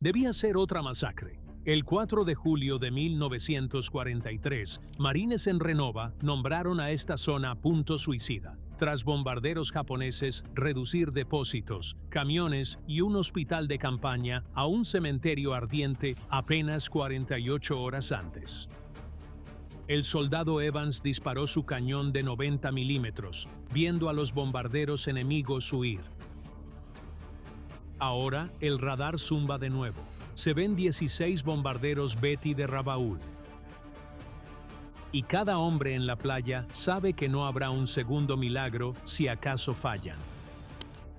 Debía ser otra masacre. El 4 de julio de 1943, marines en Renova nombraron a esta zona punto suicida, tras bombarderos japoneses reducir depósitos, camiones y un hospital de campaña a un cementerio ardiente apenas 48 horas antes. El soldado Evans disparó su cañón de 90 milímetros, viendo a los bombarderos enemigos huir. Ahora, el radar zumba de nuevo. Se ven 16 bombarderos Betty de Rabaul. Y cada hombre en la playa sabe que no habrá un segundo milagro si acaso fallan.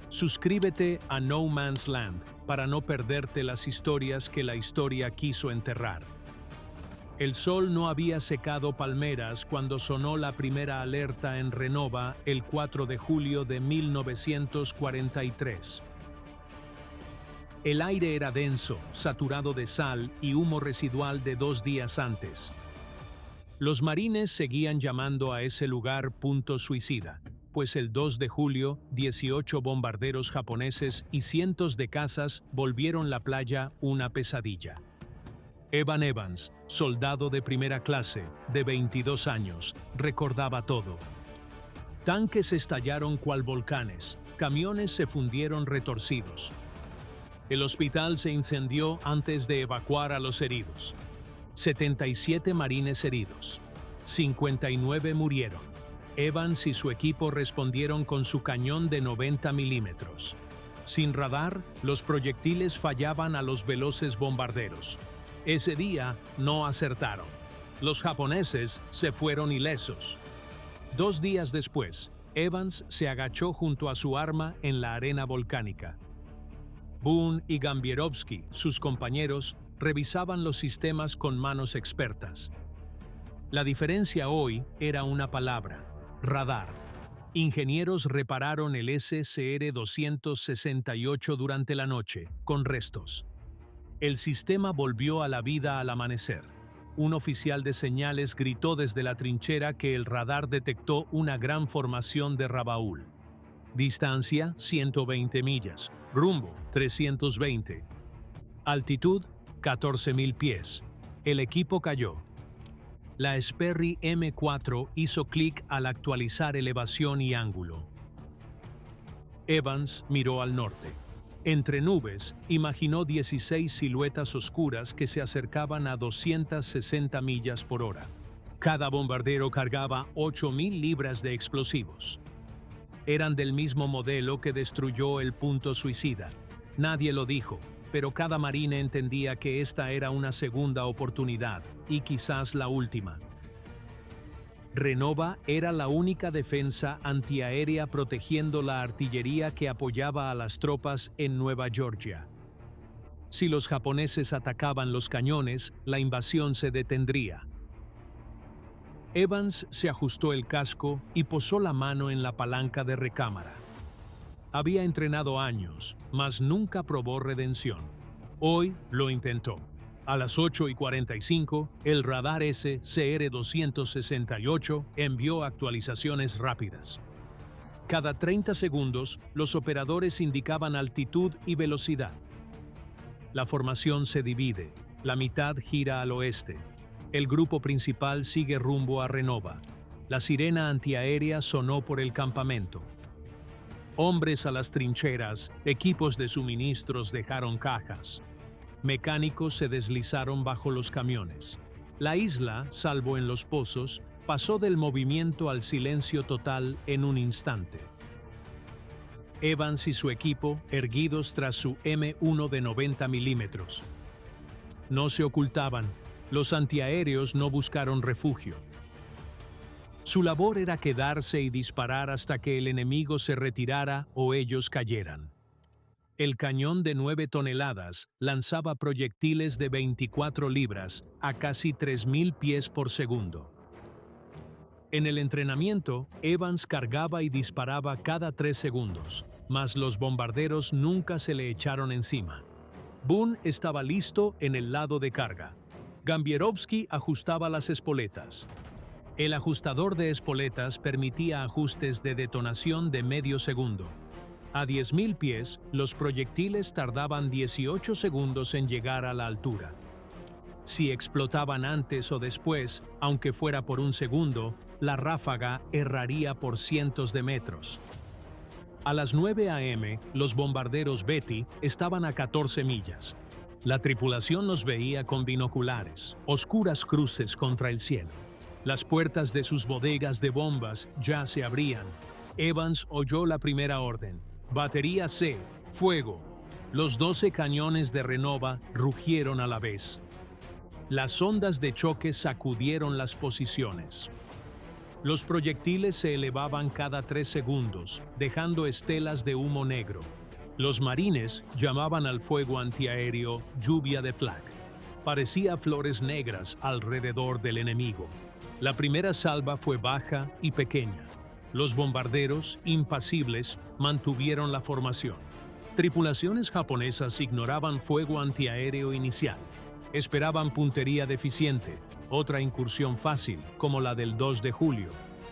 Suscríbete a No Man's Land para no perderte las historias que la historia quiso enterrar. El sol no había secado palmeras cuando sonó la primera alerta en Renova el 4 de julio de 1943. El aire era denso, saturado de sal y humo residual de 2 días antes. Los marines seguían llamando a ese lugar punto suicida, pues el 2 de julio, 18 bombarderos japoneses y cientos de cazas volvieron la playa una pesadilla. Evan Evans, soldado de primera clase, de 22 años, recordaba todo. Tanques estallaron cual volcanes, camiones se fundieron retorcidos. El hospital se incendió antes de evacuar a los heridos. 77 marines heridos. 59 murieron. Evans y su equipo respondieron con su cañón de 90 milímetros. Sin radar, los proyectiles fallaban a los veloces bombarderos. Ese día no acertaron. Los japoneses se fueron ilesos. 2 días después, Evans se agachó junto a su arma en la arena volcánica. Boone y Gambierovsky, sus compañeros, revisaban los sistemas con manos expertas. La diferencia hoy era una palabra: radar. Ingenieros repararon el SCR-268 durante la noche, con restos. El sistema volvió a la vida al amanecer. Un oficial de señales gritó desde la trinchera que el radar detectó una gran formación de Rabaul. Distancia 120 millas, rumbo 320. Altitud 14.000 pies. El equipo cayó. La Sperry M4 hizo clic al actualizar elevación y ángulo. Evans miró al norte. Entre nubes, imaginó 16 siluetas oscuras que se acercaban a 260 millas por hora. Cada bombardero cargaba 8.000 libras de explosivos. Eran del mismo modelo que destruyó el punto suicida. Nadie lo dijo, pero cada marine entendía que esta era una segunda oportunidad, y quizás la última. Renova era la única defensa antiaérea protegiendo la artillería que apoyaba a las tropas en Nueva Georgia. Si los japoneses atacaban los cañones, la invasión se detendría. Evans se ajustó el casco y posó la mano en la palanca de recámara. Había entrenado años, mas nunca probó redención. Hoy lo intentó. A las 8:45, el radar SCR-268 envió actualizaciones rápidas. Cada 30 segundos, los operadores indicaban altitud y velocidad. La formación se divide. La mitad gira al oeste. El grupo principal sigue rumbo a Renova. La sirena antiaérea sonó por el campamento. Hombres a las trincheras, equipos de suministros dejaron cajas. Mecánicos se deslizaron bajo los camiones. La isla, salvo en los pozos, pasó del movimiento al silencio total en un instante. Evans y su equipo, erguidos tras su M1 de 90 milímetros. No se ocultaban. Los antiaéreos no buscaron refugio. Su labor era quedarse y disparar hasta que el enemigo se retirara o ellos cayeran. El cañón de 9 toneladas lanzaba proyectiles de 24 libras a casi 3.000 pies por segundo. En el entrenamiento, Evans cargaba y disparaba cada 3 segundos, mas los bombarderos nunca se le echaron encima. Boone estaba listo en el lado de carga. Gambierovsky ajustaba las espoletas. El ajustador de espoletas permitía ajustes de detonación de medio segundo. A 10.000 pies, los proyectiles tardaban 18 segundos en llegar a la altura. Si explotaban antes o después, aunque fuera por un segundo, la ráfaga erraría por cientos de metros. A las 9 a.m., los bombarderos Betty estaban a 14 millas. La tripulación los veía con binoculares, oscuras cruces contra el cielo. Las puertas de sus bodegas de bombas ya se abrían. Evans oyó la primera orden. Batería C, fuego. Los 12 cañones de Renova rugieron a la vez. Las ondas de choque sacudieron las posiciones. Los proyectiles se elevaban cada 3 segundos, dejando estelas de humo negro. Los marines llamaban al fuego antiaéreo lluvia de flak. Parecía flores negras alrededor del enemigo. La primera salva fue baja y pequeña. Los bombarderos, impasibles, mantuvieron la formación. Tripulaciones japonesas ignoraban fuego antiaéreo inicial. Esperaban puntería deficiente, otra incursión fácil, como la del 2 de julio.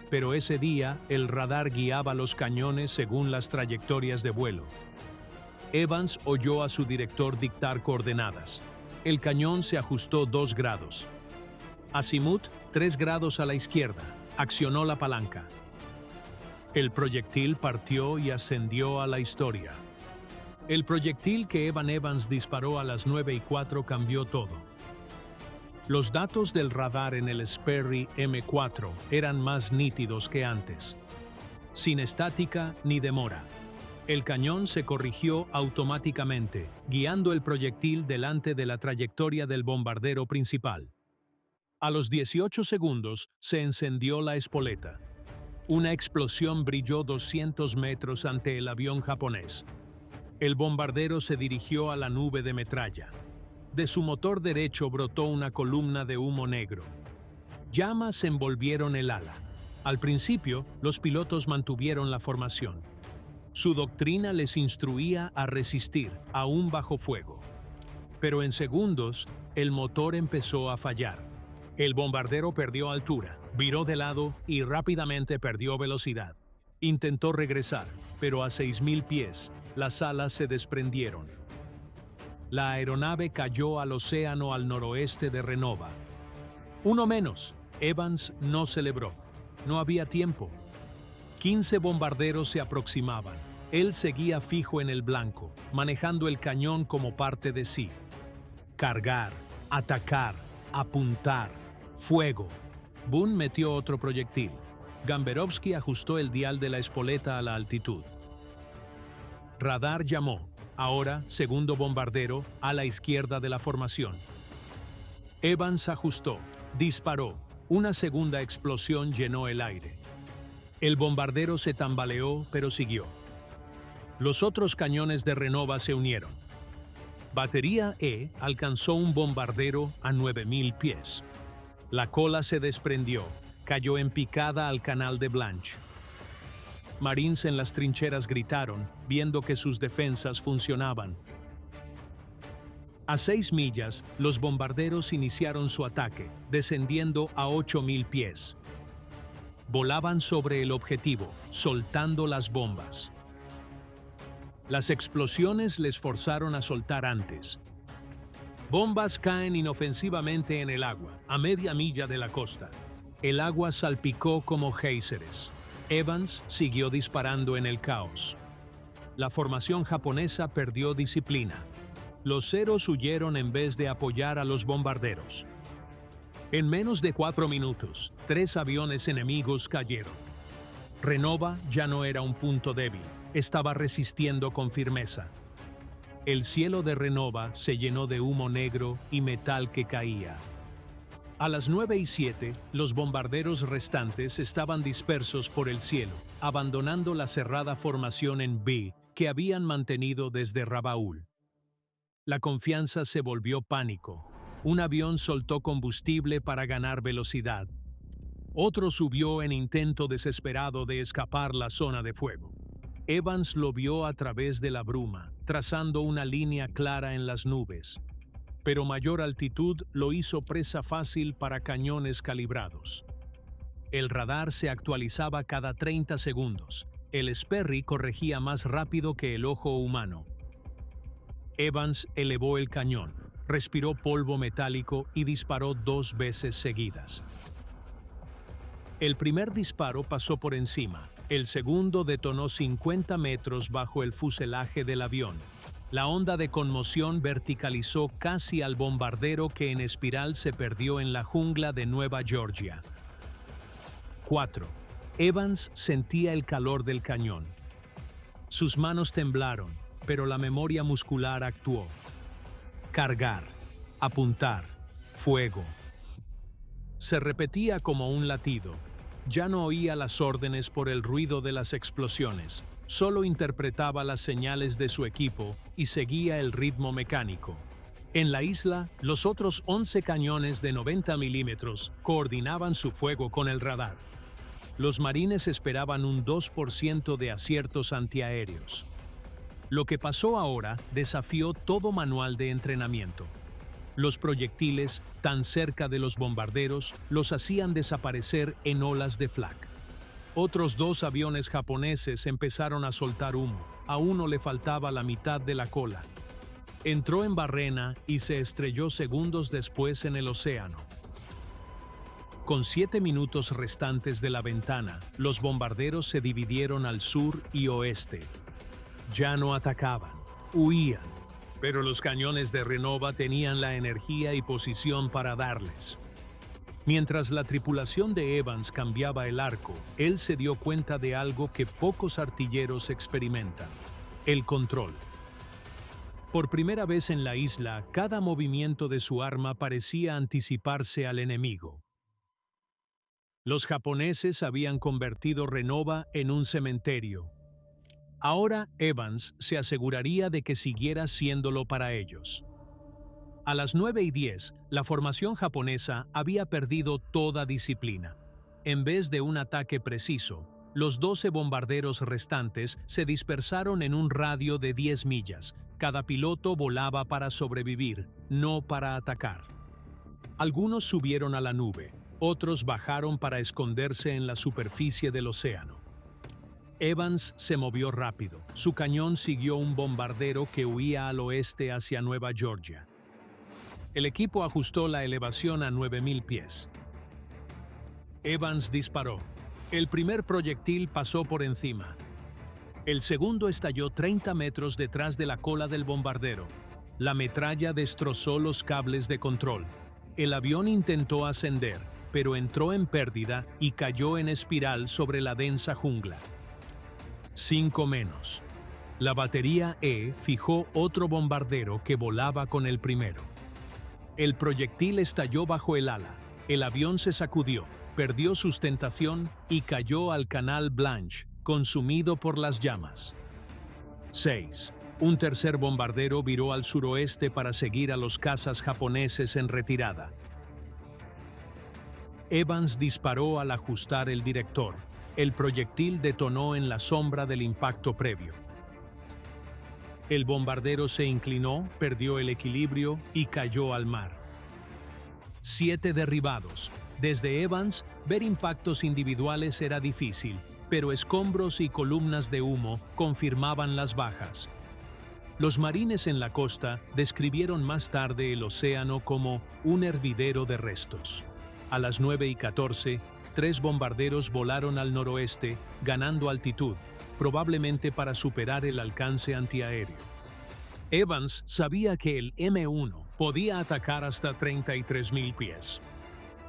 Pero ese día, el radar guiaba los cañones según las trayectorias de vuelo. Evans oyó a su director dictar coordenadas. El cañón se ajustó 2 grados. Azimut, 3 grados a la izquierda. Accionó la palanca. El proyectil partió y ascendió a la historia. El proyectil que Evan Evans disparó a las 9:04 cambió todo. Los datos del radar en el Sperry M4 eran más nítidos que antes. Sin estática ni demora. El cañón se corrigió automáticamente, guiando el proyectil delante de la trayectoria del bombardero principal. A los 18 segundos se encendió la espoleta. Una explosión brilló 200 metros ante el avión japonés. El bombardero se dirigió a la nube de metralla. De su motor derecho brotó una columna de humo negro. Llamas envolvieron el ala. Al principio, los pilotos mantuvieron la formación. Su doctrina les instruía a resistir, aún bajo fuego. Pero en segundos, el motor empezó a fallar. El bombardero perdió altura, viró de lado y rápidamente perdió velocidad. Intentó regresar, pero a 6.000 pies, las alas se desprendieron. La aeronave cayó al océano al noroeste de Renova. Uno menos, Evans no celebró. No había tiempo. 15 bombarderos se aproximaban. Él seguía fijo en el blanco, manejando el cañón como parte de sí. Cargar, atacar, apuntar, fuego. Boone metió otro proyectil. Gamberovsky ajustó el dial de la espoleta a la altitud. Radar llamó. Ahora, segundo bombardero, a la izquierda de la formación. Evans ajustó. Disparó. Una segunda explosión llenó el aire. El bombardero se tambaleó, pero siguió. Los otros cañones de Renova se unieron. Batería E alcanzó un bombardero a 9.000 pies. La cola se desprendió, cayó en picada al canal de Blanche. Marines en las trincheras gritaron, viendo que sus defensas funcionaban. A 6 millas, los bombarderos iniciaron su ataque, descendiendo a 8.000 pies. Volaban sobre el objetivo, soltando las bombas. Las explosiones les forzaron a soltar antes. Bombas caen inofensivamente en el agua, a media milla de la costa. El agua salpicó como géiseres. Evans siguió disparando en el caos. La formación japonesa perdió disciplina. Los ceros huyeron en vez de apoyar a los bombarderos. En menos de 4 minutos, 3 aviones enemigos cayeron. Renova ya no era un punto débil, estaba resistiendo con firmeza. El cielo de Renova se llenó de humo negro y metal que caía. A las 9:07, los bombarderos restantes estaban dispersos por el cielo, abandonando la cerrada formación en B que habían mantenido desde Rabaul. La confianza se volvió pánico. Un avión soltó combustible para ganar velocidad. Otro subió en intento desesperado de escapar la zona de fuego. Evans lo vio a través de la bruma, trazando una línea clara en las nubes. Pero mayor altitud lo hizo presa fácil para cañones calibrados. El radar se actualizaba cada 30 segundos. El Sperry corregía más rápido que el ojo humano. Evans elevó el cañón, respiró polvo metálico y disparó 2 veces seguidas. El primer disparo pasó por encima, el segundo detonó 50 metros bajo el fuselaje del avión. La onda de conmoción verticalizó casi al bombardero que en espiral se perdió en la jungla de Nueva Georgia. 4. Evans sentía el calor del cañón. Sus manos temblaron, pero la memoria muscular actuó. Cargar, apuntar, fuego. Se repetía como un latido. Ya no oía las órdenes por el ruido de las explosiones. Solo interpretaba las señales de su equipo y seguía el ritmo mecánico. En la isla, los otros 11 cañones de 90 milímetros coordinaban su fuego con el radar. Los marines esperaban un 2% de aciertos antiaéreos. Lo que pasó ahora desafió todo manual de entrenamiento. Los proyectiles, tan cerca de los bombarderos, los hacían desaparecer en olas de flak. Otros 2 aviones japoneses empezaron a soltar humo. A uno le faltaba la mitad de la cola. Entró en barrena y se estrelló segundos después en el océano. Con 7 minutos restantes de la ventana, los bombarderos se dividieron al sur y oeste. Ya no atacaban, huían, pero los cañones de Renova tenían la energía y posición para darles. Mientras la tripulación de Evans cambiaba el arco, él se dio cuenta de algo que pocos artilleros experimentan: el control. Por primera vez en la isla, cada movimiento de su arma parecía anticiparse al enemigo. Los japoneses habían convertido Renova en un cementerio. Ahora Evans se aseguraría de que siguiera siéndolo para ellos. A las 9:10, la formación japonesa había perdido toda disciplina. En vez de un ataque preciso, los 12 bombarderos restantes se dispersaron en un radio de 10 millas. Cada piloto volaba para sobrevivir, no para atacar. Algunos subieron a la nube, otros bajaron para esconderse en la superficie del océano. Evans se movió rápido. Su cañón siguió un bombardero que huía al oeste hacia Nueva Georgia. El equipo ajustó la elevación a 9,000 pies. Evans disparó. El primer proyectil pasó por encima. El segundo estalló 30 metros detrás de la cola del bombardero. La metralla destrozó los cables de control. El avión intentó ascender, pero entró en pérdida y cayó en espiral sobre la densa jungla. 5 menos. La batería E fijó otro bombardero que volaba con el primero. El proyectil estalló bajo el ala. El avión se sacudió, perdió sustentación y cayó al Canal Blanche, consumido por las llamas. 6. Un tercer bombardero viró al suroeste para seguir a los cazas japoneses en retirada. Evans disparó al ajustar el director. El proyectil detonó en la sombra del impacto previo. El bombardero se inclinó, perdió el equilibrio y cayó al mar. 7 derribados. Desde Evans, ver impactos individuales era difícil, pero escombros y columnas de humo confirmaban las bajas. Los marines en la costa describieron más tarde el océano como un hervidero de restos. A las 9:14, 3 bombarderos volaron al noroeste, ganando altitud, probablemente para superar el alcance antiaéreo. Evans sabía que el M1 podía atacar hasta 33,000 pies.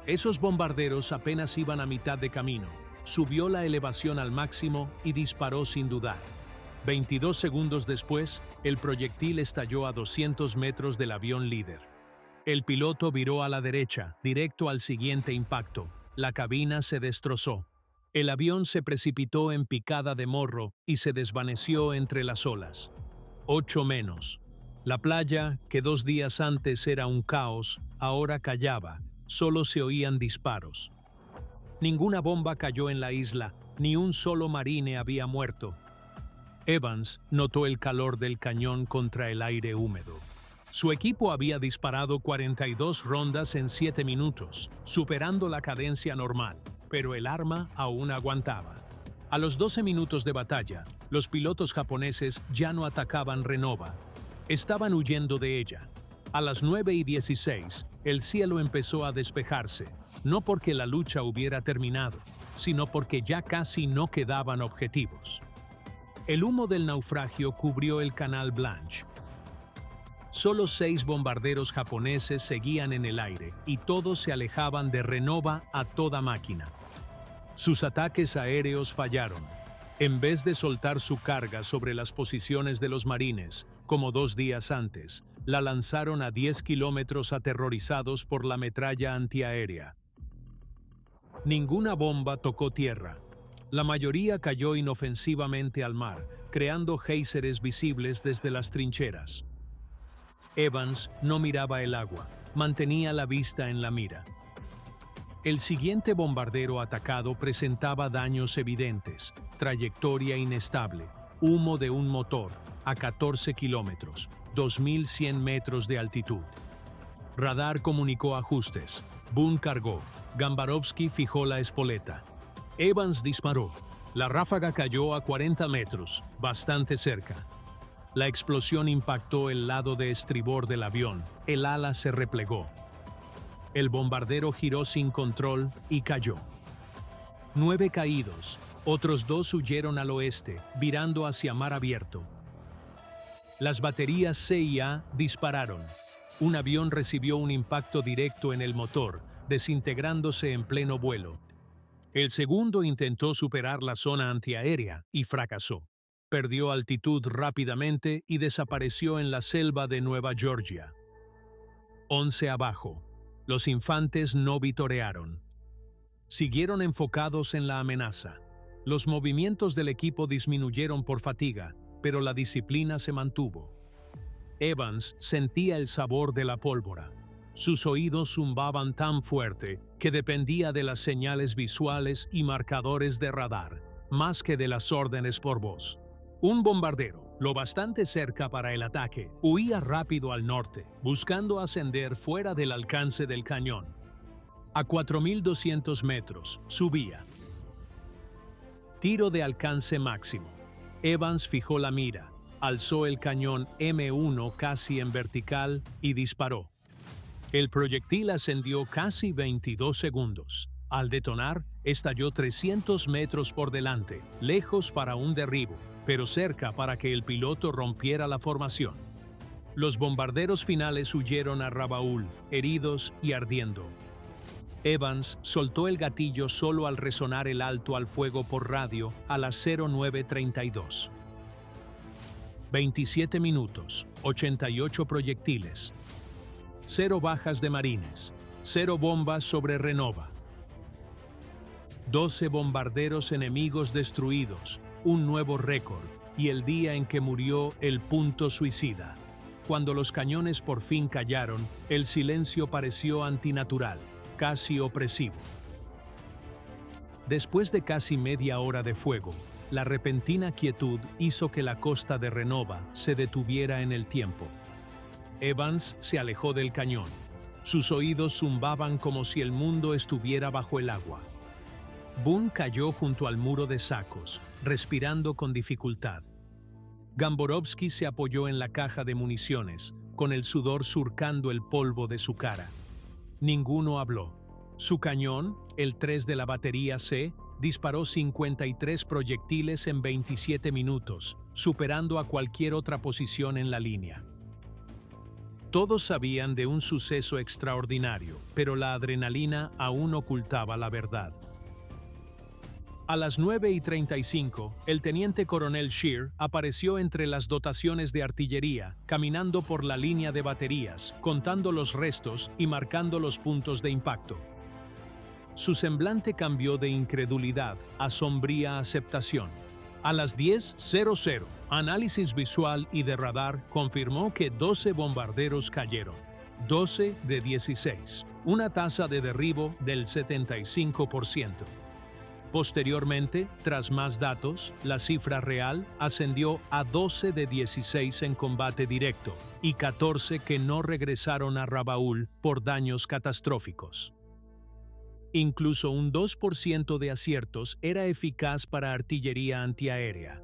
Esos bombarderos apenas iban a mitad de camino. Subió la elevación al máximo y disparó sin dudar. 22 segundos después, el proyectil estalló a 200 metros del avión líder. El piloto viró a la derecha, directo al siguiente impacto. La cabina se destrozó. El avión se precipitó en picada de morro y se desvaneció entre las olas. 8 menos. La playa, que 2 días antes era un caos, ahora callaba. Solo se oían disparos. Ninguna bomba cayó en la isla, ni un solo marine había muerto. Evans notó el calor del cañón contra el aire húmedo. Su equipo había disparado 42 rondas en 7 minutos, superando la cadencia normal, pero el arma aún aguantaba. A los 12 minutos de batalla, los pilotos japoneses ya no atacaban Renova. Estaban huyendo de ella. A las 9:16, el cielo empezó a despejarse, no porque la lucha hubiera terminado, sino porque ya casi no quedaban objetivos. El humo del naufragio cubrió el Canal Blanche. Solo 6 bombarderos japoneses seguían en el aire y todos se alejaban de Renova a toda máquina. Sus ataques aéreos fallaron. En vez de soltar su carga sobre las posiciones de los marines, como 2 días antes, la lanzaron a 10 kilómetros aterrorizados por la metralla antiaérea. Ninguna bomba tocó tierra. La mayoría cayó inofensivamente al mar, creando géiseres visibles desde las trincheras. Evans no miraba el agua, mantenía la vista en la mira. El siguiente bombardero atacado presentaba daños evidentes, trayectoria inestable, humo de un motor a 14 kilómetros, 2.100 metros de altitud. Radar comunicó ajustes. Boone cargó. Gambarovsky fijó la espoleta. Evans disparó. La ráfaga cayó a 40 metros, bastante cerca. La explosión impactó el lado de estribor del avión. El ala se replegó. El bombardero giró sin control y cayó. 9 caídos. Otros 2 huyeron al oeste, virando hacia mar abierto. Las baterías C y A dispararon. Un avión recibió un impacto directo en el motor, desintegrándose en pleno vuelo. El segundo intentó superar la zona antiaérea y fracasó. Perdió altitud rápidamente y desapareció en la selva de Nueva Georgia. 11 abajo. Los infantes no vitorearon. Siguieron enfocados en la amenaza. Los movimientos del equipo disminuyeron por fatiga, pero la disciplina se mantuvo. Evans sentía el sabor de la pólvora. Sus oídos zumbaban tan fuerte que dependía de las señales visuales y marcadores de radar, más que de las órdenes por voz. Un bombardero, lo bastante cerca para el ataque, huía rápido al norte, buscando ascender fuera del alcance del cañón. A 4.200 metros, subía. Tiro de alcance máximo. Evans fijó la mira, alzó el cañón M1 casi en vertical y disparó. El proyectil ascendió casi 22 segundos. Al detonar, estalló 300 metros por delante, lejos para un derribo, pero cerca para que el piloto rompiera la formación. Los bombarderos finales huyeron a Rabaul, heridos y ardiendo. Evans soltó el gatillo solo al resonar el alto al fuego por radio a las 09:32. 27 minutos, 88 proyectiles. 0 bajas de marines, 0 bombas sobre Renova. 12 bombarderos enemigos destruidos, un nuevo récord, y el día en que murió el punto suicida. Cuando los cañones por fin callaron, el silencio pareció antinatural, casi opresivo. Después de casi media hora de fuego, la repentina quietud hizo que la costa de Renova se detuviera en el tiempo. Evans se alejó del cañón. Sus oídos zumbaban como si el mundo estuviera bajo el agua. Boone cayó junto al muro de sacos, respirando con dificultad. Gamborovsky se apoyó en la caja de municiones, con el sudor surcando el polvo de su cara. Ninguno habló. Su cañón, el 3 de la batería C, disparó 53 proyectiles en 27 minutos, superando a cualquier otra posición en la línea. Todos sabían de un suceso extraordinario, pero la adrenalina aún ocultaba la verdad. A las 9:35, el teniente coronel Scheer apareció entre las dotaciones de artillería, caminando por la línea de baterías, contando los restos y marcando los puntos de impacto. Su semblante cambió de incredulidad a sombría aceptación. A las 10:00, análisis visual y de radar confirmó que 12 bombarderos cayeron, 12 de 16, una tasa de derribo del 75%. Posteriormente, tras más datos, la cifra real ascendió a 12 de 16 en combate directo y 14 que no regresaron a Rabaul por daños catastróficos. Incluso un 2% de aciertos era eficaz para artillería antiaérea.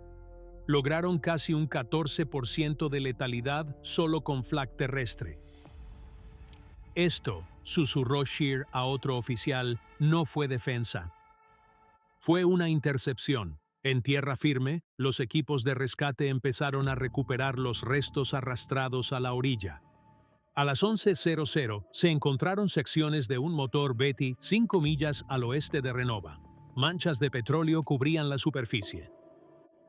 Lograron casi un 14% de letalidad solo con flak terrestre. Esto, susurró Scheer a otro oficial, no fue defensa. Fue una intercepción. En tierra firme, los equipos de rescate empezaron a recuperar los restos arrastrados a la orilla. A las 11:00 se encontraron secciones de un motor Betty 5 millas al oeste de Renova. Manchas de petróleo cubrían la superficie.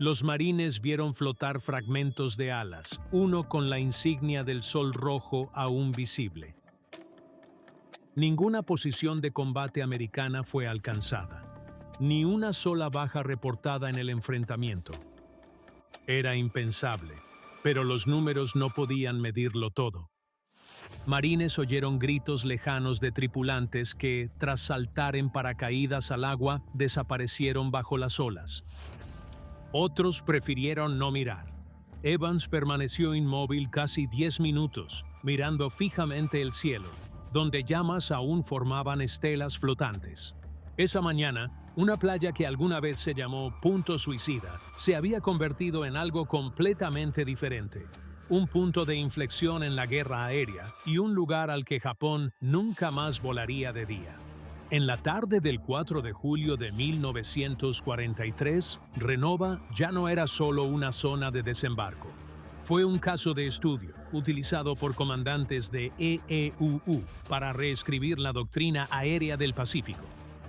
Los marines vieron flotar fragmentos de alas, uno con la insignia del sol rojo aún visible. Ninguna posición de combate americana fue alcanzada. Ni una sola baja reportada en el enfrentamiento. Era impensable, pero los números no podían medirlo todo. Marines oyeron gritos lejanos de tripulantes que, tras saltar en paracaídas al agua, desaparecieron bajo las olas. Otros prefirieron no mirar. Evans permaneció inmóvil casi 10 minutos, mirando fijamente el cielo, donde llamas aún formaban estelas flotantes. Esa mañana, una playa que alguna vez se llamó Punto Suicida se había convertido en algo completamente diferente. Un punto de inflexión en la guerra aérea y un lugar al que Japón nunca más volaría de día. En la tarde del 4 de julio de 1943, Renova ya no era solo una zona de desembarco. Fue un caso de estudio, utilizado por comandantes de EEUU para reescribir la doctrina aérea del Pacífico.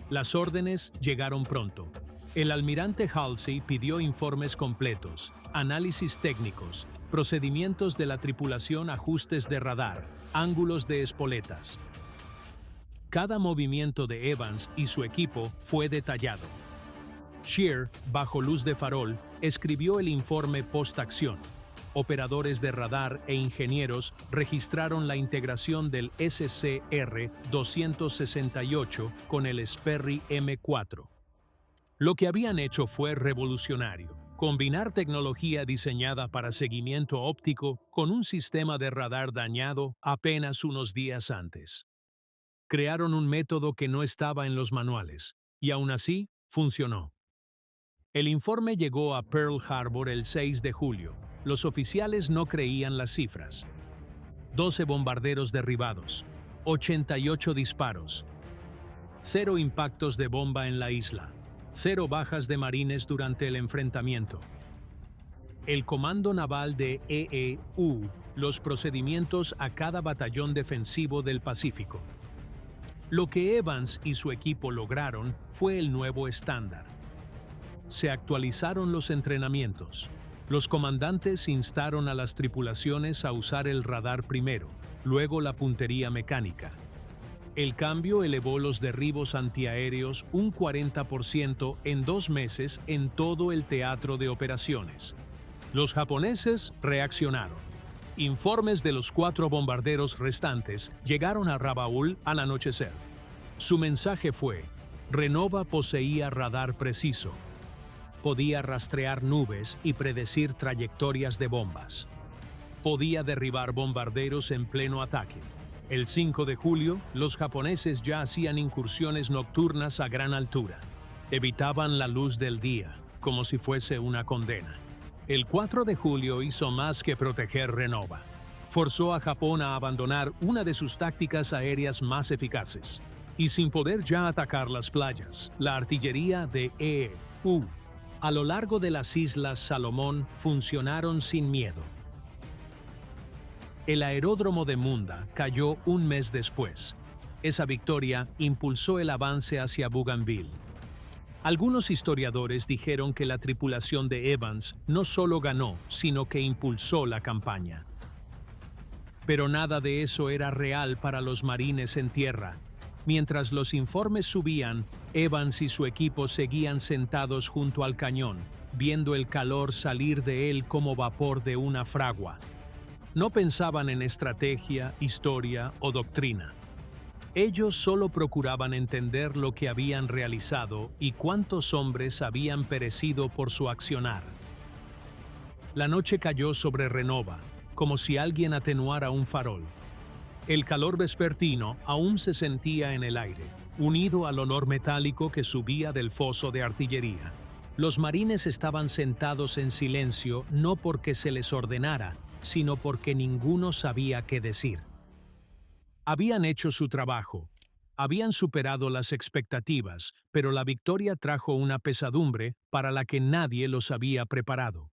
Las órdenes llegaron pronto. El almirante Halsey pidió informes completos, análisis técnicos, procedimientos de la tripulación, ajustes de radar, ángulos de espoletas. Cada movimiento de Evans y su equipo fue detallado. Scheer, bajo luz de farol, escribió el informe post-acción. Operadores de radar e ingenieros registraron la integración del SCR-268 con el Sperry M4. Lo que habían hecho fue revolucionario: combinar tecnología diseñada para seguimiento óptico con un sistema de radar dañado apenas unos días antes. Crearon un método que no estaba en los manuales, y aún así funcionó. El informe llegó a Pearl Harbor el 6 de julio. Los oficiales no creían las cifras. 12 bombarderos derribados, 88 disparos, 0 impactos de bomba en la isla, 0 bajas de marines durante el enfrentamiento. El Comando Naval de EEU, los procedimientos a cada batallón defensivo del Pacífico. Lo que Evans y su equipo lograron fue el nuevo estándar. Se actualizaron los entrenamientos. Los comandantes instaron a las tripulaciones a usar el radar primero, luego la puntería mecánica. El cambio elevó los derribos antiaéreos un 40% en 2 meses en todo el teatro de operaciones. Los japoneses reaccionaron. Informes de los 4 bombarderos restantes llegaron a Rabaul al anochecer. Su mensaje fue: Renova poseía radar preciso. Podía rastrear nubes y predecir trayectorias de bombas. Podía derribar bombarderos en pleno ataque. El 5 de julio, los japoneses ya hacían incursiones nocturnas a gran altura. Evitaban la luz del día, como si fuese una condena. El 4 de julio hizo más que proteger Renova. Forzó a Japón a abandonar una de sus tácticas aéreas más eficaces. Y sin poder ya atacar las playas, la artillería de EEU a lo largo de las Islas Salomón funcionaron sin miedo. El aeródromo de Munda cayó un mes después. Esa victoria impulsó el avance hacia Bougainville. Algunos historiadores dijeron que la tripulación de Evans no solo ganó, sino que impulsó la campaña. Pero nada de eso era real para los marines en tierra. Mientras los informes subían, Evans y su equipo seguían sentados junto al cañón, viendo el calor salir de él como vapor de una fragua. No pensaban en estrategia, historia o doctrina. Ellos solo procuraban entender lo que habían realizado y cuántos hombres habían perecido por su accionar. La noche cayó sobre Renova, como si alguien atenuara un farol. El calor vespertino aún se sentía en el aire, unido al olor metálico que subía del foso de artillería. Los marines estaban sentados en silencio no porque se les ordenara, sino porque ninguno sabía qué decir. Habían hecho su trabajo, habían superado las expectativas, pero la victoria trajo una pesadumbre para la que nadie los había preparado.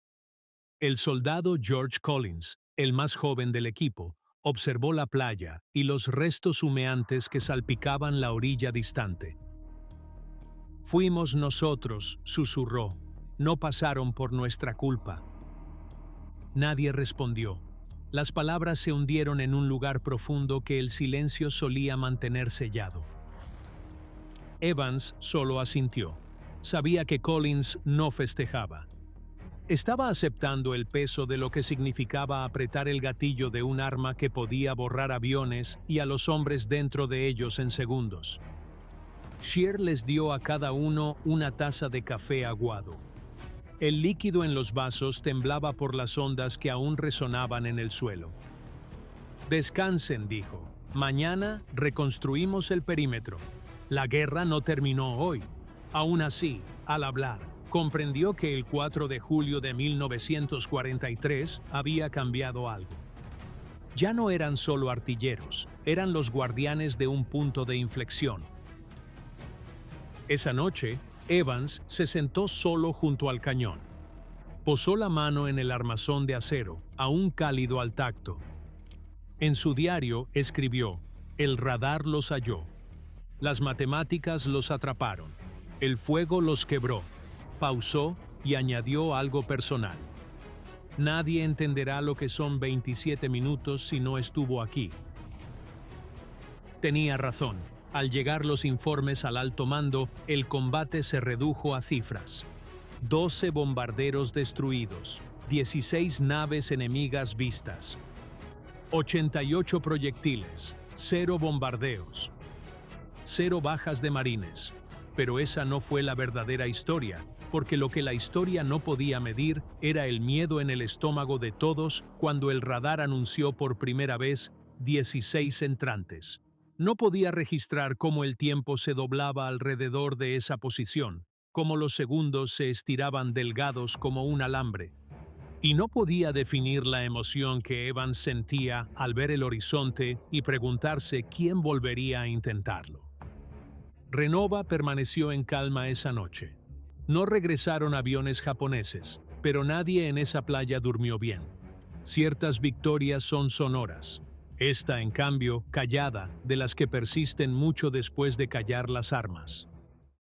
El soldado George Collins, el más joven del equipo, observó la playa y los restos humeantes que salpicaban la orilla distante. «Fuimos nosotros», susurró. «No pasaron por nuestra culpa». Nadie respondió. Las palabras se hundieron en un lugar profundo que el silencio solía mantener sellado. Evans solo asintió. Sabía que Collins no festejaba. Estaba aceptando el peso de lo que significaba apretar el gatillo de un arma que podía borrar aviones y a los hombres dentro de ellos en segundos. Scheer les dio a cada uno una taza de café aguado. El líquido en los vasos temblaba por las ondas que aún resonaban en el suelo. «Descansen», dijo. «Mañana reconstruimos el perímetro. La guerra no terminó hoy». Aún así, al hablar, comprendió que el 4 de julio de 1943 había cambiado algo. Ya no eran solo artilleros, eran los guardianes de un punto de inflexión. Esa noche, Evans se sentó solo junto al cañón. Posó la mano en el armazón de acero, aún cálido al tacto. En su diario escribió: «El radar los halló. Las matemáticas los atraparon. El fuego los quebró». Pausó y añadió algo personal: «Nadie entenderá lo que son 27 minutos si no estuvo aquí». Tenía razón. Al llegar los informes al alto mando, el combate se redujo a cifras. 12 bombarderos destruidos, 16 naves enemigas vistas, 88 proyectiles, 0 bombardeos, 0 bajas de marines. Pero esa no fue la verdadera historia, porque lo que la historia no podía medir era el miedo en el estómago de todos cuando el radar anunció por primera vez 16 entrantes. No podía registrar cómo el tiempo se doblaba alrededor de esa posición, cómo los segundos se estiraban delgados como un alambre. Y no podía definir la emoción que Evans sentía al ver el horizonte y preguntarse quién volvería a intentarlo. Renova permaneció en calma esa noche. No regresaron aviones japoneses, pero nadie en esa playa durmió bien. Ciertas victorias son sonoras. Esta, en cambio, callada, de las que persisten mucho después de callar las armas.